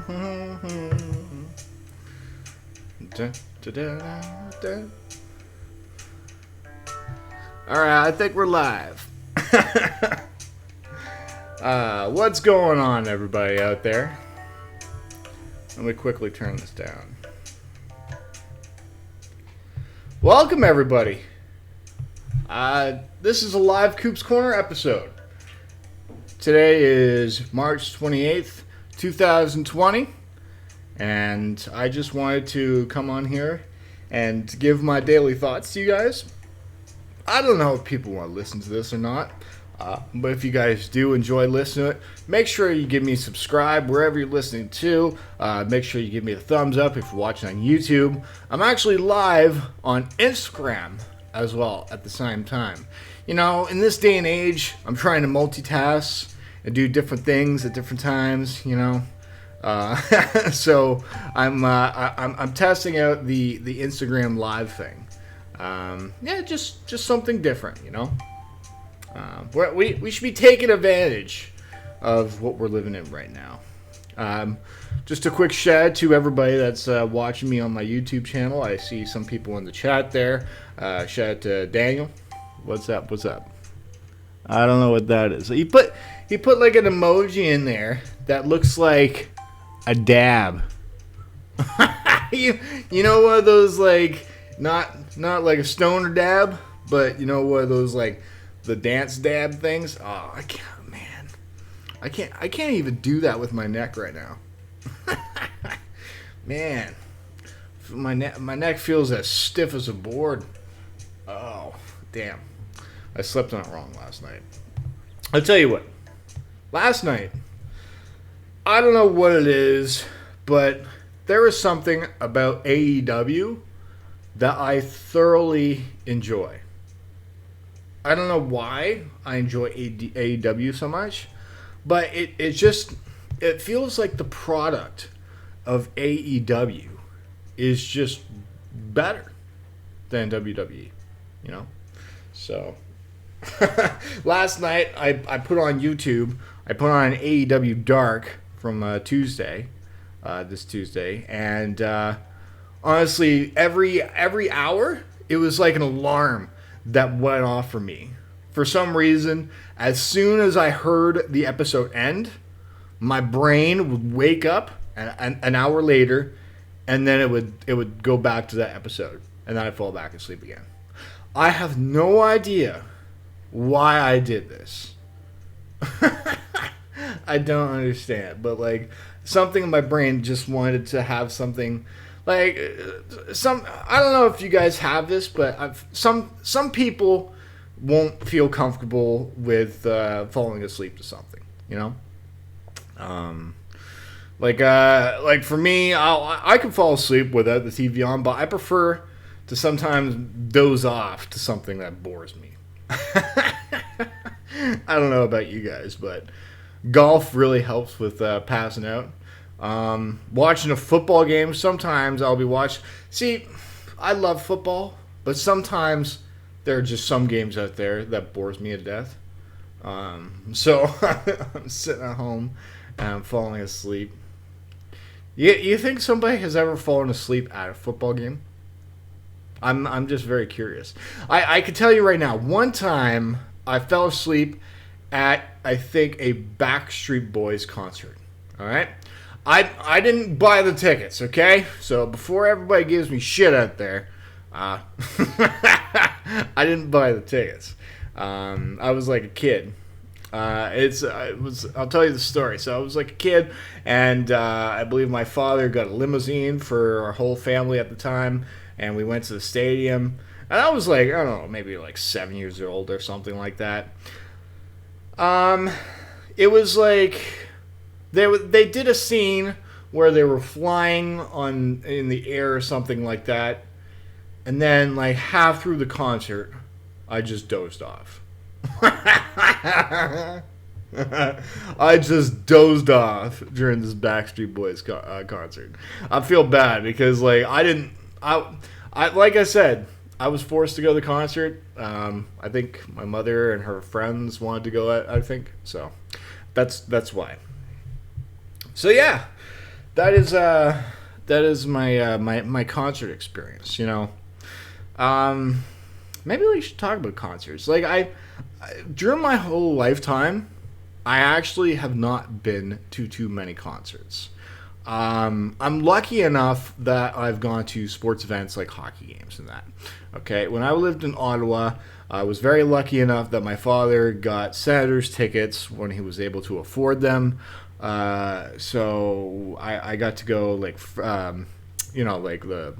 Alright, I think we're live. What's going on, everybody out there? Let me quickly turn this down. Welcome, everybody. This is a live Coop'S Corner episode. Today is March 28th, 2020, and I just wanted to come on here and give my daily thoughts to you guys. I don't know if people want to listen to this or not, but if you guys do enjoy listening to it, make sure you give me a subscribe wherever you're listening to. Make sure you give me a thumbs up if you're watching on YouTube. I'm actually live on Instagram as well at the same time. You know, in this day and age, I'm trying to multitask and do different things at different times, you know. So I'm testing out the Instagram live thing. Just something different, you know. We should be taking advantage of what we're living in right now. Just a quick shout out to everybody that's watching me on my YouTube channel. I see some people in the chat there. Shout out to Daniel. What's up? I don't know what that is. He put like an emoji in there that looks like a dab. you know, one of those, like, not like a stoner dab, but you know, one of those like the dance dab things. Oh, I can't even do that with my neck right now. Man, my neck feels as stiff as a board. Oh, damn. I slept on it wrong last night. I'll tell you what. Last night, I don't know what it is, but there is something about AEW that I thoroughly enjoy. I don't know why I enjoy AEW so much, but it feels like the product of AEW is just better than WWE, you know? So, last night I put on YouTube, I put on AEW Dark from this Tuesday, and honestly, every hour, it was like an alarm that went off for me. For some reason, as soon as I heard the episode end, my brain would wake up an hour later, and then it would go back to that episode, and then I'd fall back asleep again. I have no idea why I did this. I don't understand, but like something in my brain just wanted to have something like I don't know if you guys have this, but some people won't feel comfortable with falling asleep to something, you know. Like for me, I can fall asleep without the TV on, but I prefer to sometimes doze off to something that bores me. I don't know about you guys, but golf really helps with passing out. Watching a football game, sometimes I'll be watching. See, I love football, but sometimes there are just some games out there that bores me to death. So I'm sitting at home and I'm falling asleep. You think somebody has ever fallen asleep at a football game? I'm just very curious. I can tell you right now, one time I fell asleep at, I think, a Backstreet Boys concert. All right? I didn't buy the tickets, okay? So before everybody gives me shit out there, I didn't buy the tickets. I was like a kid. I'll tell you the story. So I was like a kid, and I believe my father got a limousine for our whole family at the time, and we went to the stadium. And I was like, I don't know, maybe like 7 years old or something like that. It was like they did a scene where they were flying in the air or something like that, and then like half through the concert, I just dozed off. I just dozed off during this Backstreet Boys concert. I feel bad because like I like I said, I was forced to go to the concert. I think my mother and her friends wanted to go. I think so. That's why. So yeah, that is my concert experience. Um, maybe we should talk about concerts. Like during my whole lifetime, I actually have not been to too many concerts. I'm lucky enough that I've gone to sports events like hockey games and that. Okay, when I lived in Ottawa, I was very lucky enough that my father got Senators tickets when he was able to afford them. So I got to go like like the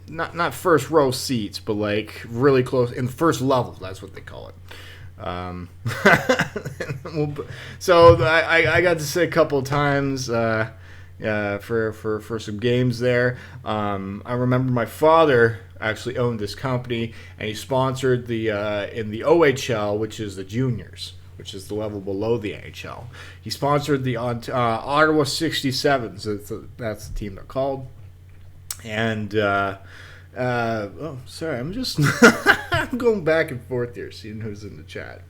not first row seats, but like really close in the first level. That's what they call it. Um, so I got to sit a couple of times for some games there. I remember my father actually owned this company, and he sponsored the in the OHL, which is the juniors, which is the level below the NHL. He sponsored the Ottawa 67s. That's the team they're called. And sorry, I'm just I'm going back and forth here, seeing who's in the chat.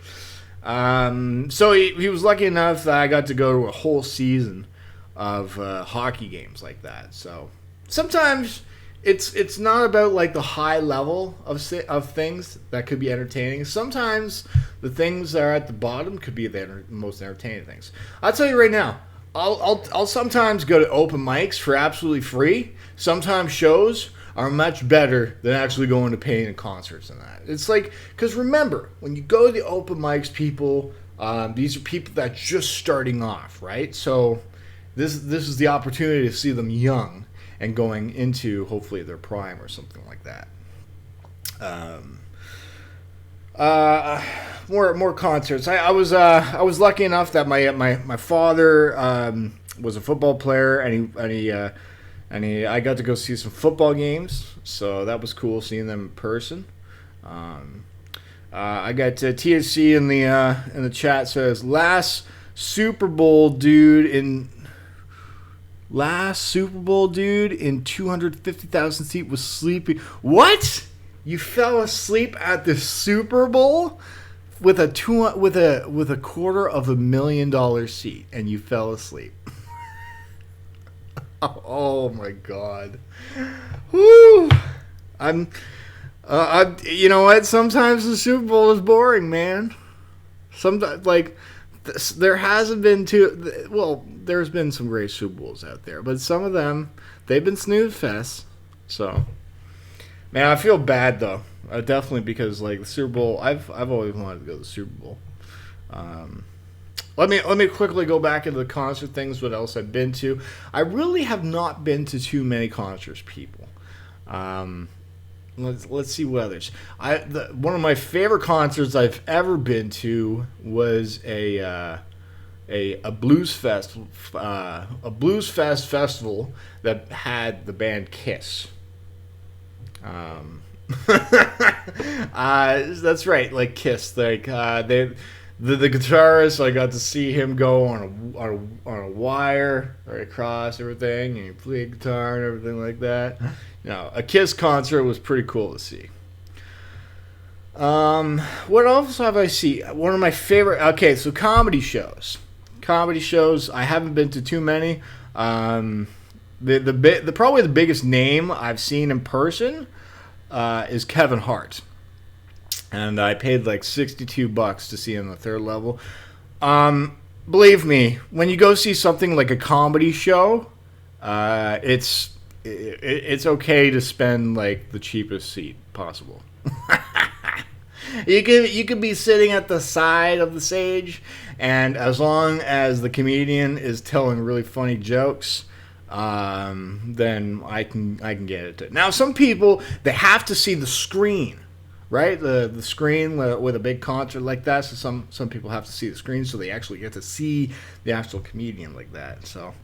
So he was lucky enough that I got to go to a whole season of hockey games like that. So sometimes it's not about like the high level of things that could be entertaining. Sometimes the things that are at the bottom could be the most entertaining things. I'll tell you right now. I'll sometimes go to open mics for absolutely free. Sometimes shows are much better than actually going to paying concerts and that. It's like, because remember, when you go to the open mics, people, these are people that are just starting off, right? So this is the opportunity to see them young and going into hopefully their prime or something like that. More concerts. I was lucky enough that my father was a football player, and I got to go see some football games, so that was cool seeing them in person. I got TSC in the chat says last Super Bowl dude in 250,000 seat was sleeping. What? You fell asleep at the Super Bowl with a $250,000 seat, and you fell asleep. Oh my God! Woo! You know what? Sometimes the Super Bowl is boring, man. Sometimes, there hasn't been there's been some great Super Bowls out there, but some of them they've been snooze fests. So, man, I feel bad though. Definitely because like the Super Bowl, I've always wanted to go to the Super Bowl. Let me quickly go back into the concert things. What else I've been to? I really have not been to too many concerts, people. Let's see what others. One of my favorite concerts I've ever been to was a blues fest festival that had the band Kiss. That's right, like Kiss. Like the guitarist, I got to see him go on a wire right across everything, and he played guitar and everything like that. A Kiss concert was pretty cool to see. What else have I seen? One of my favorite. Okay, so comedy shows. Comedy shows. I haven't been to too many. Probably the biggest name I've seen in person is Kevin Hart. And I paid like $62 to see him on the third level. Believe me, when you go see something like a comedy show, it's okay to spend like the cheapest seat possible. You could be sitting at the side of the stage, and as long as the comedian is telling really funny jokes, then I can get it. Now, some people, they have to see the screen. Right, the screen with a big concert like that. So some people have to see the screen, so they actually get to see the actual comedian like that. So,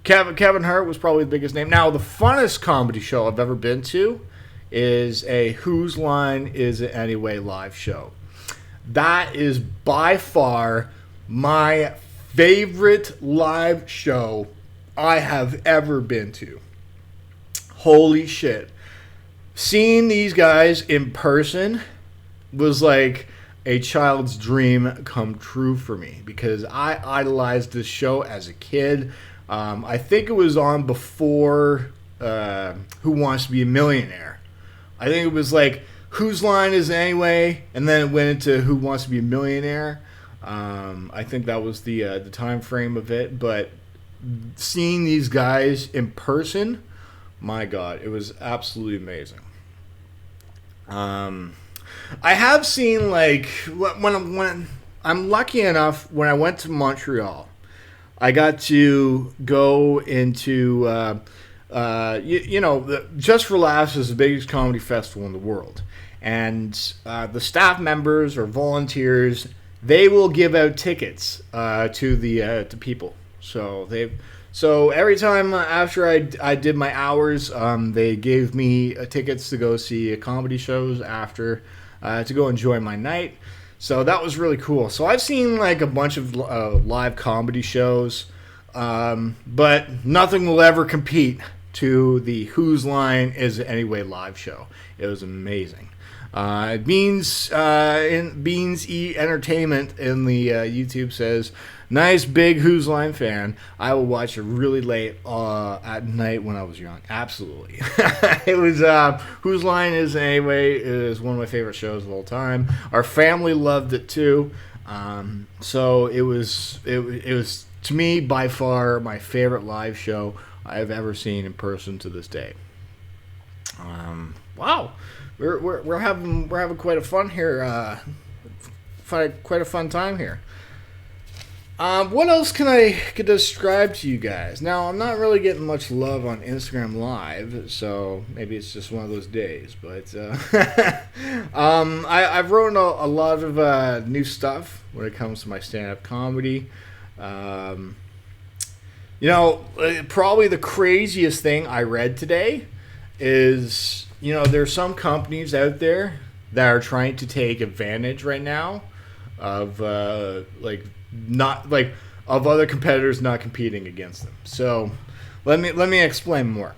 Kevin Hart was probably the biggest name. Now, the funnest comedy show I've ever been to is a Whose Line Is It Anyway live show. That is by far my favorite live show I have ever been to. Holy shit. Seeing these guys in person was like a child's dream come true for me because I idolized this show as a kid. I think it was on before Who Wants to Be a Millionaire. I think it was like Whose Line Is It Anyway, and then it went into Who Wants to Be a Millionaire. I think that was the time frame of it. But seeing these guys in person, my God, it was absolutely amazing. I have seen, like, when I'm lucky enough, when I went to Montreal, I got to go into, Just for Laughs is the biggest comedy festival in the world. And the staff members or volunteers, they will give out tickets to people. So every time after I did my hours, they gave me tickets to go see comedy shows after to go enjoy my night. So that was really cool. So I've seen like a bunch of live comedy shows, but nothing will ever compete to the Whose Line Is It Anyway live show. It was amazing. Beans E Entertainment in the YouTube says, nice big Whose Line fan. I will watch it really late at night when I was young. Absolutely. It was Whose Line Is It Anyway is one of my favorite shows of all time. Our family loved it too. So it was to me by far my favorite live show I've ever seen in person to this day. Wow. We're having quite a fun here. Quite a fun time here. What else can I describe to you guys? Now, I'm not really getting much love on Instagram Live, so maybe it's just one of those days. But I've written a lot of new stuff when it comes to my stand-up comedy. Probably the craziest thing I read today is, there's some companies out there that are trying to take advantage right now of of other competitors not competing against them. So let me explain more.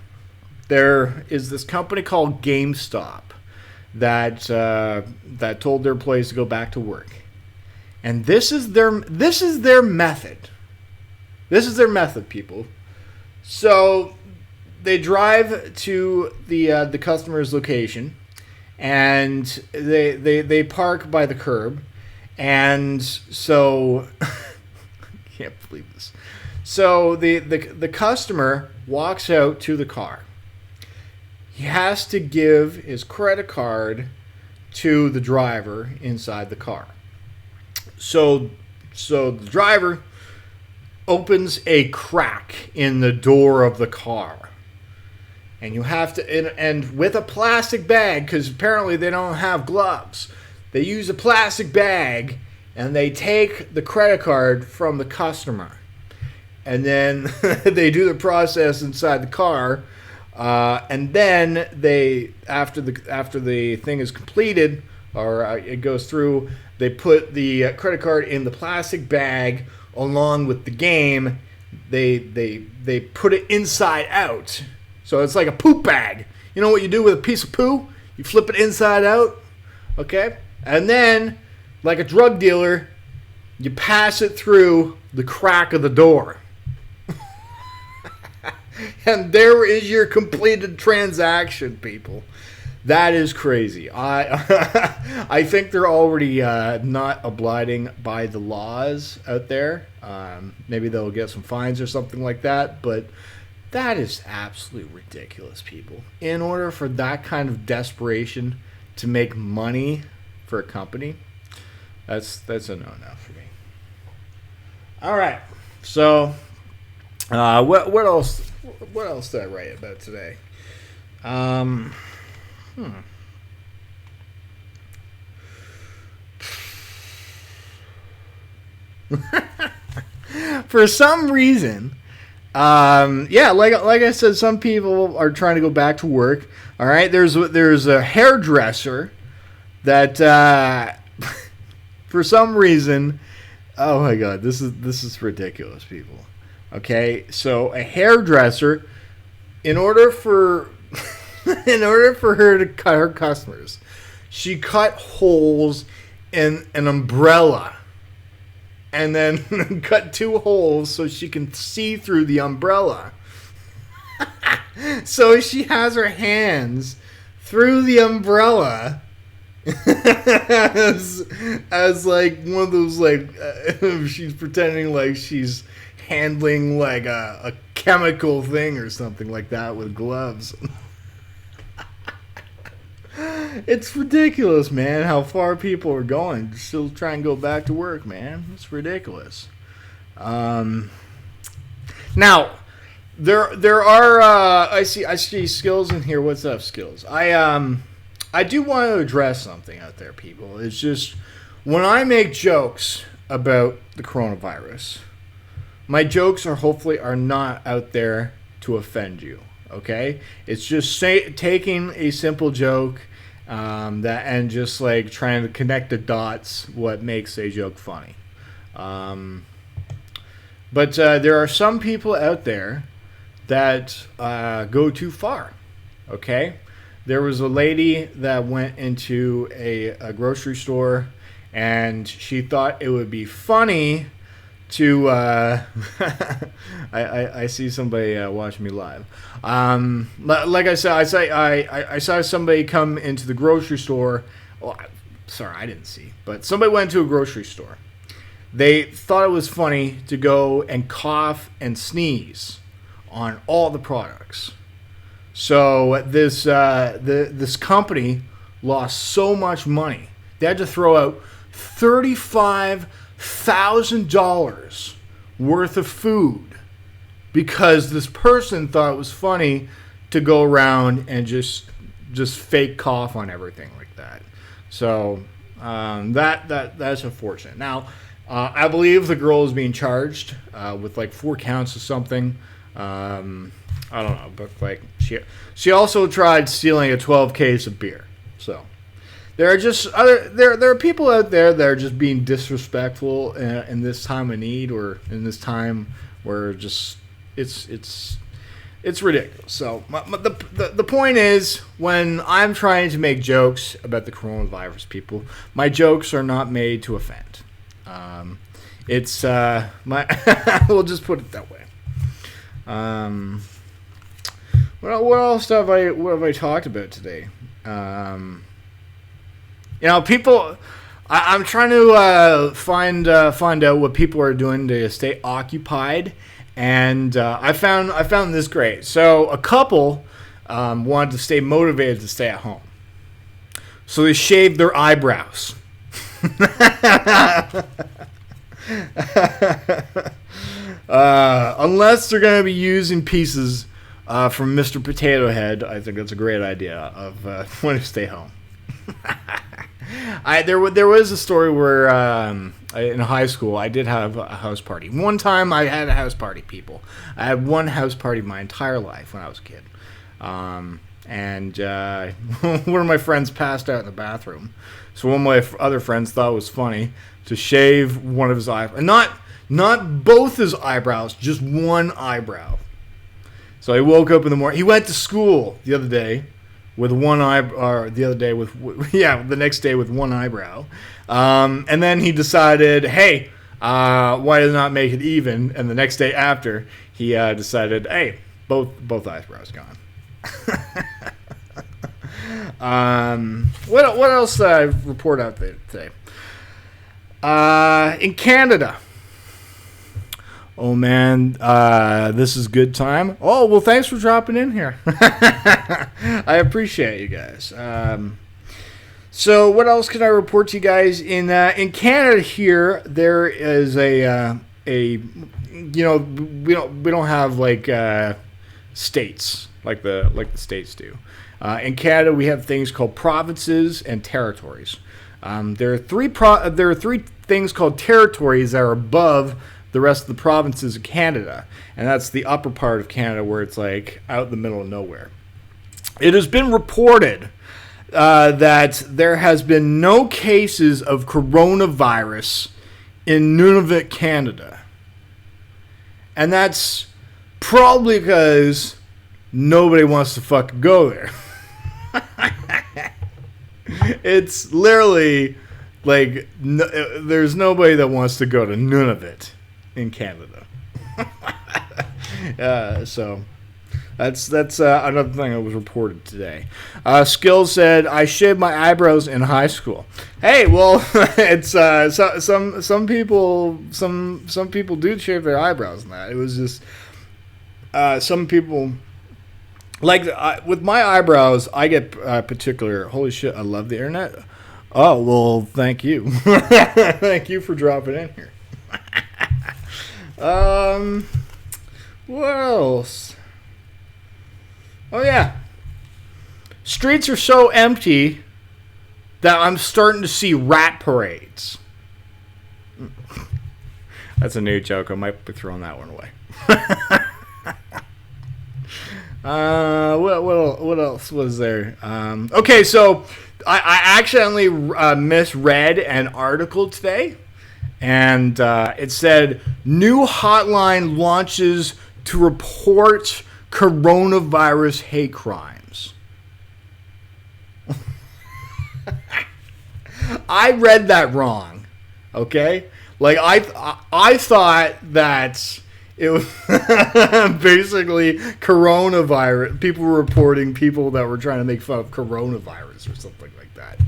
There is this company called GameStop that told their employees to go back to work, and this is their method. This is their method, people. So they drive to the customer's location, and they park by the curb, and so can't believe this. So the customer walks out to the car. He has to give his credit card to the driver inside the car. So the driver opens a crack in the door of the car. And you have to, and with a plastic bag, because apparently they don't have gloves, they use a plastic bag and they take the credit card from the customer. And then they do the process inside the car. And then they, after the thing is completed, or it goes through, they put the credit card in the plastic bag along with the game. They put it inside out. So it's like a poop bag. You know what you do with a piece of poo? You flip it inside out, okay? And then, like a drug dealer, you pass it through the crack of the door. And there is your completed transaction, people. That is crazy. I think they're already not abiding by the laws out there. Maybe they'll get some fines or something like that, but that is absolutely ridiculous, people. In order for that kind of desperation to make money for a company, that's a no-no for me. All right. So, what else? What else did I write about today? For some reason, like I said, some people are trying to go back to work. All right, there's a hairdresser that for some reason, oh my God, this is ridiculous, people. Okay, so a hairdresser, in order for her to cut her customers, she cut holes in an umbrella and then cut 2 holes so she can see through the umbrella. So she has her hands through the umbrella as like one of those, like, she's pretending like she's handling like a chemical thing or something like that with gloves. It's ridiculous, man, how far people are going. Still try and go back to work, man. It's ridiculous. Now, there are I see skills in here. What's up, skills? I do want to address something out there, people. It's just when I make jokes about the coronavirus, my jokes are not out there to offend you. Okay, it's just taking a simple joke and just like trying to connect the dots. What makes a joke funny? But there are some people out there that go too far. Okay, there was a lady that went into a grocery store, and she thought it would be funny to I see somebody watching me live. Like I said, I saw somebody come into the grocery store. Well, sorry, I didn't see, but somebody went to a grocery store. They thought it was funny to go and cough and sneeze on all the products. So this company lost so much money. They had to throw out $35,000 worth of food because this person thought it was funny to go around and just fake cough on everything like that. So that's unfortunate. Now, I believe the girl is being charged with like 4 counts of something. I don't know, but like she also tried stealing a 12 case of beer. So there are just there are people out there that are just being disrespectful in this time of need, or in this time where just it's ridiculous. So the point is, when I'm trying to make jokes about the coronavirus, people, my jokes are not made to offend. It's we'll just put it that way. What else have I talked about today? People. I'm trying to find out what people are doing to stay occupied, and I found this great. So a couple wanted to stay motivated to stay at home, so they shaved their eyebrows. Unless they're going to be using pieces from Mr. Potato Head, I think that's a great idea of when to stay home. There was a story where in high school I did have a house party. One time I had a house party, people. I had one house party my entire life when I was a kid. And one of my friends passed out in the bathroom. So one of my other friends thought it was funny to shave one of his eyebrows. Not both his eyebrows, just one eyebrow. So he woke up in the morning. He went to school the other day with one eyebrow, the next day with one eyebrow. And then he decided, hey, why not make it even? And the next day after, he decided, hey, both eyebrows gone. What else did I report out there today? In Canada. Oh, man, this is good time. Oh, well, thanks for dropping in here. I appreciate you guys. So what else can I report to you guys? In Canada here, there is we don't have like states like the states do. In Canada, we have things called provinces and territories. There are three things called territories that are above the rest of the provinces of Canada, and that's the upper part of Canada where it's like out in the middle of nowhere. It has been reported that there has been no cases of coronavirus in Nunavut, Canada, and that's probably because nobody wants to fucking go there. It's literally Like, there's nobody that wants to go to none of it in Canada. So that's another thing that was reported today. Skills said, I shaved my eyebrows in high school. Hey, well, it's some people do shave their eyebrows and that. It was just some people. Like, with my eyebrows, I get particular. Holy shit, I love the internet. Oh, well, thank you. Thank you for dropping in here. What else? Oh, yeah. Streets are so empty that I'm starting to see rat parades. That's a new joke. I might be throwing that one away. What else was there? Okay, so I accidentally misread an article today, and it said new hotline launches to report coronavirus hate crimes. I read that wrong. Okay, like I thought that it was basically coronavirus. People were reporting people that were trying to make fun of coronavirus or something like that.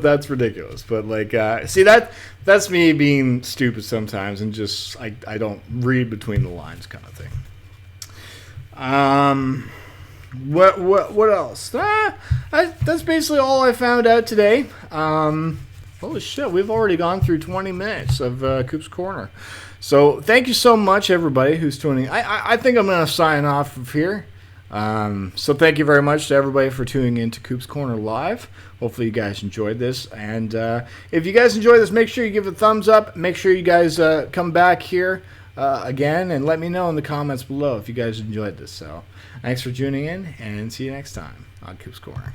That's ridiculous. But like, see that's me being stupid sometimes and just I don't read between the lines kind of thing. What else? That's basically all I found out today. Holy shit, we've already gone through 20 minutes of Coop's Corner. So thank you so much, everybody who's tuning in. I think I'm going to sign off of here. So thank you very much to everybody for tuning in to Coop's Corner Live. Hopefully you guys enjoyed this. And if you guys enjoyed this, make sure you give it a thumbs up. Make sure you guys come back here again and let me know in the comments below if you guys enjoyed this. So thanks for tuning in, and see you next time on Coop's Corner.